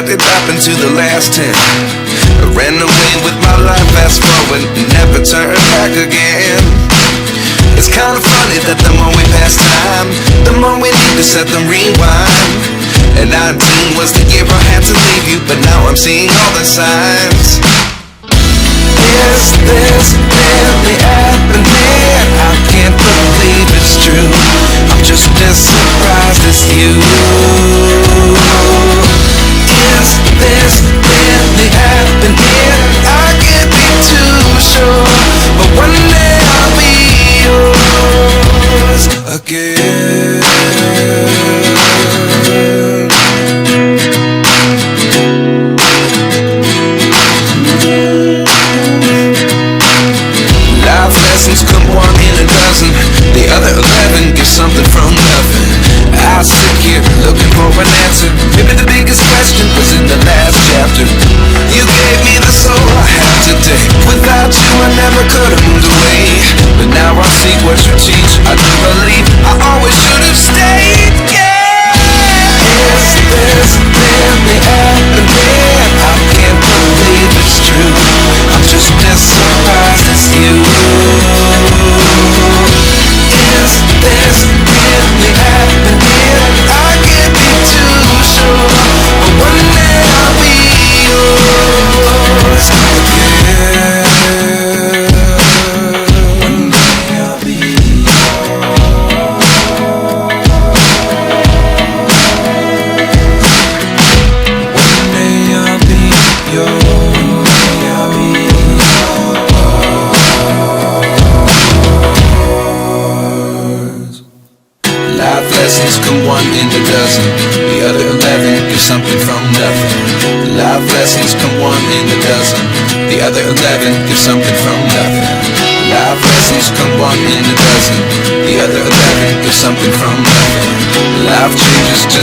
what did happen to the last 10? I ran away with my life, fast forward, never turn back again. It's kind of funny that the more we pass time, the more we need to set them rewind. And 19 was the year I had to leave you, but now I'm seeing all the signs. Is this really happening? I can't believe it's true. I'm just as surprised as you. Is this really happening? I can't be too sure, but one day I'll be yours again. Life lessons come one in a dozen, the other 11 get something from nothing. I sit here looking for an answer. Maybe the biggest question was in the last chapter. You gave me the soul I have today. Without you I never could have moved away, but now I see what you teach. I do believe I always should have stayed. Yeah. Is this really happening? I can't believe it's true. I'm just as surprised as you. Is this really happening? I can't be too sure, but one day I'll be yours again. One day I'll be Life lessons come one in a dozen, the other 11 get something from nothing. Life lessons come one in a dozen, the other 11 get something from nothing. Life lessons come one in a dozen, the other 11 get something from nothing. Life changes just